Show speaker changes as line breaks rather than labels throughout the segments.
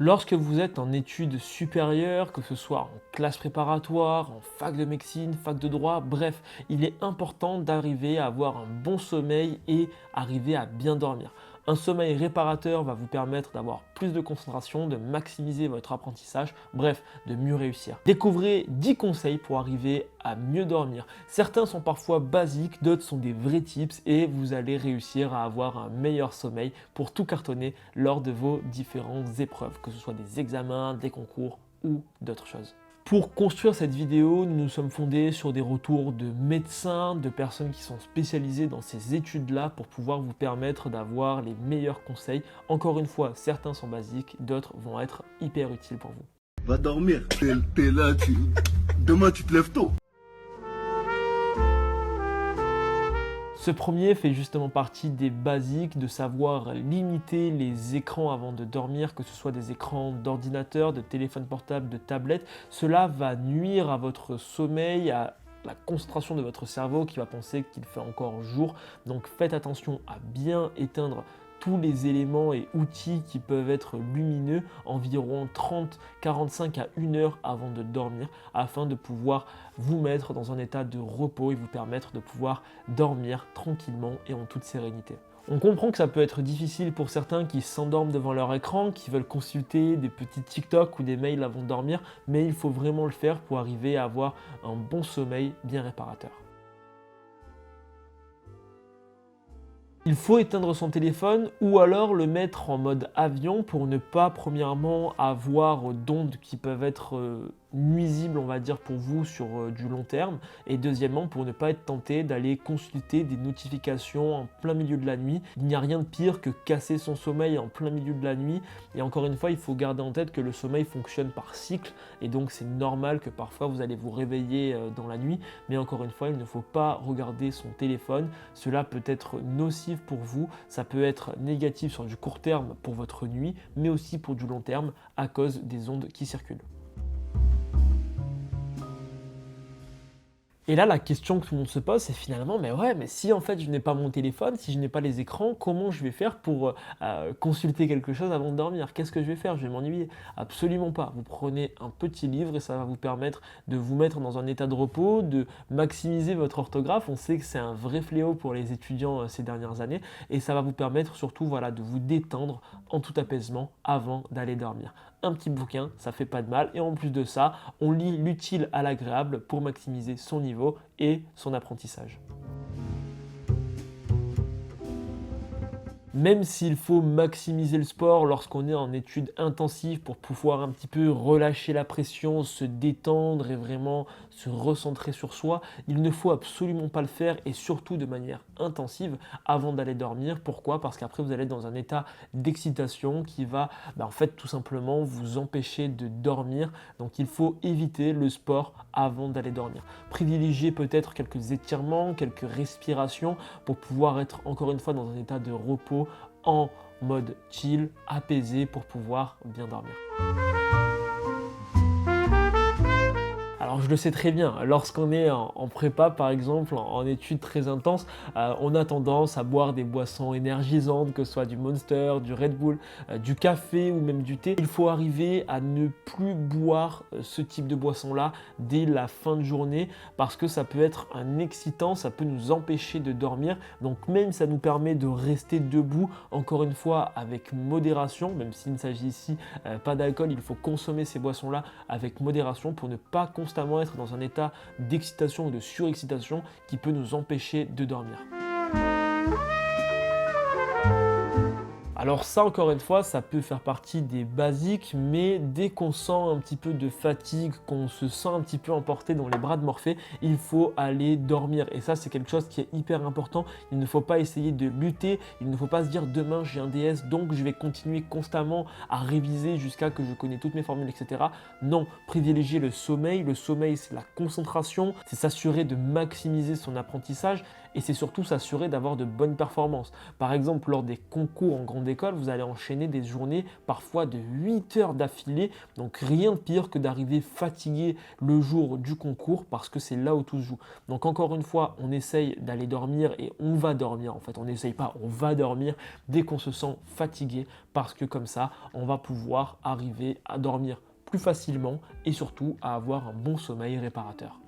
Lorsque vous êtes en études supérieures, que ce soit en classe préparatoire, en fac de médecine, fac de droit, bref, il est important d'arriver à avoir un bon sommeil et arriver à bien dormir. Un sommeil réparateur va vous permettre d'avoir plus de concentration, de maximiser votre apprentissage, bref, de mieux réussir. Découvrez 10 conseils pour arriver à mieux dormir. Certains sont parfois basiques, d'autres sont des vrais tips et vous allez réussir à avoir un meilleur sommeil pour tout cartonner lors de vos différentes épreuves, que ce soit des examens, des concours ou d'autres choses. Pour construire cette vidéo, nous nous sommes fondés sur des retours de médecins, de personnes qui sont spécialisées dans ces études-là pour pouvoir vous permettre d'avoir les meilleurs conseils. Encore une fois, certains sont basiques, d'autres vont être hyper utiles pour vous.
Va dormir, t'es là, demain tu te lèves tôt.
Ce premier fait justement partie des basiques, de savoir limiter les écrans avant de dormir, que ce soit des écrans d'ordinateur, de téléphone portable, de tablette. Cela va nuire à votre sommeil, à la concentration de votre cerveau qui va penser qu'il fait encore jour. Donc faites attention à bien éteindre tous les éléments et outils qui peuvent être lumineux environ 30, 45 à 1 heure avant de dormir afin de pouvoir vous mettre dans un état de repos et vous permettre de pouvoir dormir tranquillement et en toute sérénité. On comprend que ça peut être difficile pour certains qui s'endorment devant leur écran, qui veulent consulter des petits TikTok ou des mails avant de dormir, mais il faut vraiment le faire pour arriver à avoir un bon sommeil bien réparateur. Il faut éteindre son téléphone ou alors le mettre en mode avion pour ne pas premièrement avoir d'ondes qui peuvent être nuisibles on va dire pour vous sur du long terme et deuxièmement pour ne pas être tenté d'aller consulter des notifications en plein milieu de la nuit. Il n'y a rien de pire que casser son sommeil en plein milieu de la nuit et encore une fois il faut garder en tête que le sommeil fonctionne par cycle et donc c'est normal que parfois vous allez vous réveiller dans la nuit mais encore une fois il ne faut pas regarder son téléphone, cela peut être nocif pour vous, ça peut être négatif sur du court terme pour votre nuit mais aussi pour du long terme à cause des ondes qui circulent. Et là, la question que tout le monde se pose, c'est finalement, mais si en fait je n'ai pas mon téléphone, si je n'ai pas les écrans, comment je vais faire pour consulter quelque chose avant de dormir? Qu'est-ce que je vais faire? Je vais m'ennuyer? Absolument pas. Vous prenez un petit livre et ça va vous permettre de vous mettre dans un état de repos, de maximiser votre orthographe. On sait que c'est un vrai fléau pour les étudiants ces dernières années et ça va vous permettre surtout de vous détendre en tout apaisement avant d'aller dormir. Un petit bouquin, ça fait pas de mal et en plus de ça, on lit l'utile à l'agréable pour maximiser son niveau et son apprentissage. Même s'il faut maximiser le sport lorsqu'on est en études intensives pour pouvoir un petit peu relâcher la pression, se détendre et vraiment se recentrer sur soi, il ne faut absolument pas le faire et surtout de manière intensive avant d'aller dormir. Pourquoi? Parce qu'après vous allez être dans un état d'excitation qui va en fait tout simplement vous empêcher de dormir. Donc il faut éviter le sport avant d'aller dormir. Privilégiez peut-être quelques étirements, quelques respirations pour pouvoir être encore une fois dans un état de repos en mode chill, apaisé pour pouvoir bien dormir. Alors je le sais très bien, lorsqu'on est en prépa par exemple, en études très intenses, on a tendance à boire des boissons énergisantes, que ce soit du Monster, du Red Bull, du café ou même du thé. Il faut arriver à ne plus boire ce type de boisson-là dès la fin de journée parce que ça peut être un excitant, ça peut nous empêcher de dormir. Donc même ça nous permet de rester debout, encore une fois avec modération, même s'il ne s'agit ici pas d'alcool, il faut consommer ces boissons-là avec modération pour ne pas constamment être dans un état d'excitation ou de surexcitation qui peut nous empêcher de dormir. Alors ça encore une fois, ça peut faire partie des basiques, mais dès qu'on sent un petit peu de fatigue, qu'on se sent un petit peu emporté dans les bras de Morphée, il faut aller dormir. Et ça c'est quelque chose qui est hyper important, il ne faut pas essayer de lutter, il ne faut pas se dire demain j'ai un DS donc je vais continuer constamment à réviser jusqu'à que je connais toutes mes formules, etc. Non, privilégier le sommeil c'est la concentration, c'est s'assurer de maximiser son apprentissage et c'est surtout s'assurer d'avoir de bonnes performances. Par exemple, lors des concours en grande école, vous allez enchaîner des journées parfois de 8 heures d'affilée, donc rien de pire que d'arriver fatigué le jour du concours parce que c'est là où tout se joue. Donc encore une fois, on essaye d'aller dormir et on va dormir en fait, on n'essaye pas, on va dormir dès qu'on se sent fatigué parce que comme ça, on va pouvoir arriver à dormir plus facilement et surtout à avoir un bon sommeil réparateur.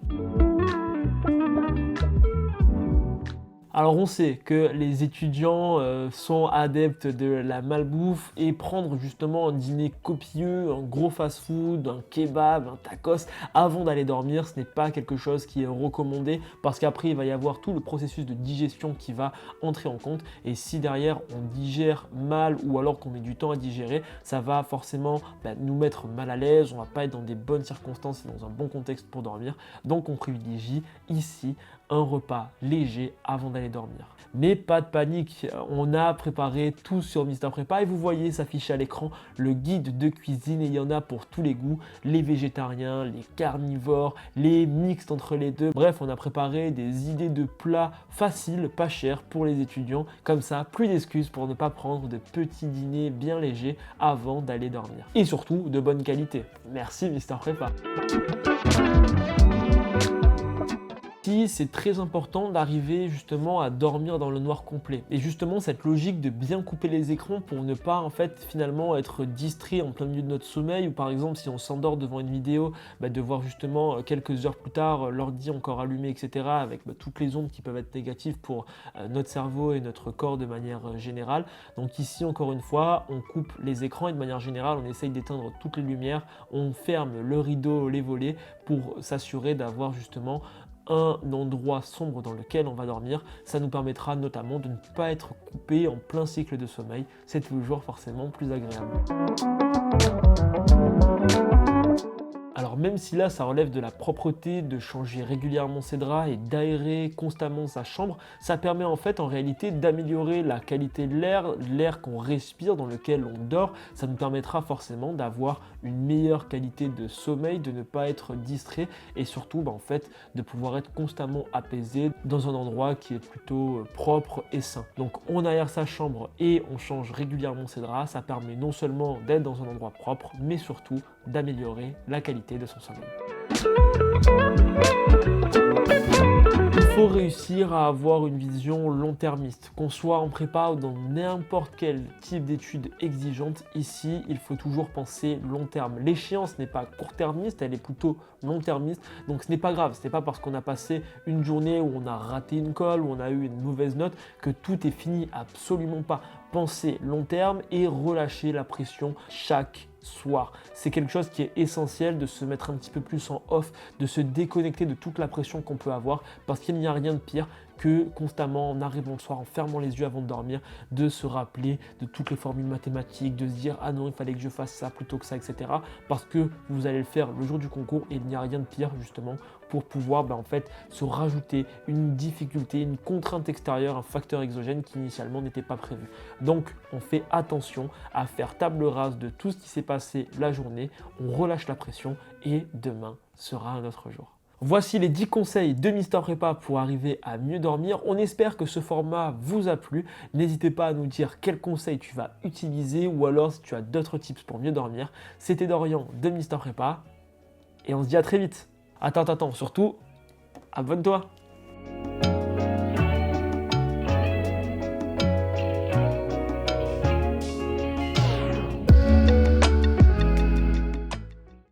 Alors on sait que les étudiants sont adeptes de la malbouffe et prendre justement un dîner copieux, un gros fast-food, un kebab, un tacos avant d'aller dormir, ce n'est pas quelque chose qui est recommandé parce qu'après il va y avoir tout le processus de digestion qui va entrer en compte et si derrière on digère mal ou alors qu'on met du temps à digérer, ça va forcément nous mettre mal à l'aise, on va pas être dans des bonnes circonstances et dans un bon contexte pour dormir. Donc on privilégie ici un repas léger avant d'aller dormir. Mais pas de panique, on a préparé tout sur Mister Prépa et vous voyez s'afficher à l'écran le guide de cuisine et il y en a pour tous les goûts, les végétariens, les carnivores, les mixtes entre les deux. Bref, on a préparé des idées de plats faciles, pas chers pour les étudiants. Comme ça, plus d'excuses pour ne pas prendre de petits dîners bien légers avant d'aller dormir. Et surtout, de bonne qualité. Merci Mister Prépa. C'est très important d'arriver justement à dormir dans le noir complet. Et justement cette logique de bien couper les écrans pour ne pas en fait finalement être distrait en plein milieu de notre sommeil ou par exemple si on s'endort devant une vidéo, de voir justement quelques heures plus tard l'ordi encore allumé etc. avec toutes les ondes qui peuvent être négatives pour notre cerveau et notre corps de manière générale. Donc ici encore une fois on coupe les écrans et de manière générale on essaye d'éteindre toutes les lumières, on ferme le rideau, les volets pour s'assurer d'avoir justement un endroit sombre dans lequel on va dormir. Ça nous permettra notamment de ne pas être coupé en plein cycle de sommeil. C'est toujours forcément plus agréable. Alors même si là ça relève de la propreté, de changer régulièrement ses draps et d'aérer constamment sa chambre, ça permet en fait en réalité d'améliorer la qualité de l'air qu'on respire, dans lequel on dort. Ça nous permettra forcément d'avoir une meilleure qualité de sommeil, de ne pas être distrait et surtout en fait de pouvoir être constamment apaisé dans un endroit qui est plutôt propre et sain. Donc on aère sa chambre et on change régulièrement ses draps, ça permet non seulement d'être dans un endroit propre, mais surtout d'améliorer la qualité de son sommeil. Il faut réussir à avoir une vision long-termiste, qu'on soit en prépa ou dans n'importe quel type d'études exigeantes. Ici, il faut toujours penser long terme. L'échéance n'est pas court-termiste, elle est plutôt long-termiste. Donc ce n'est pas grave, ce n'est pas parce qu'on a passé une journée où on a raté une colle, où on a eu une mauvaise note, que tout est fini. Absolument pas. Pensez long terme et relâchez la pression chaque soir. C'est quelque chose qui est essentiel de se mettre un petit peu plus en off, de se déconnecter de toute la pression qu'on peut avoir parce qu'il n'y a rien de pire que constamment en arrivant le soir, en fermant les yeux avant de dormir, de se rappeler de toutes les formules mathématiques, de se dire ah non il fallait que je fasse ça plutôt que ça, etc. Parce que vous allez le faire le jour du concours et il n'y a rien de pire justement pour pouvoir en fait se rajouter une difficulté, une contrainte extérieure, un facteur exogène qui initialement n'était pas prévu. Donc on fait attention à faire table rase de tout ce qui s'est passé la journée, on relâche la pression et demain sera un autre jour. Voici les 10 conseils de Mister Prépa pour arriver à mieux dormir. On espère que ce format vous a plu. N'hésitez pas à nous dire quels conseils tu vas utiliser ou alors si tu as d'autres tips pour mieux dormir. C'était Dorian de Mister Prépa et on se dit à très vite. Attends, surtout, abonne-toi.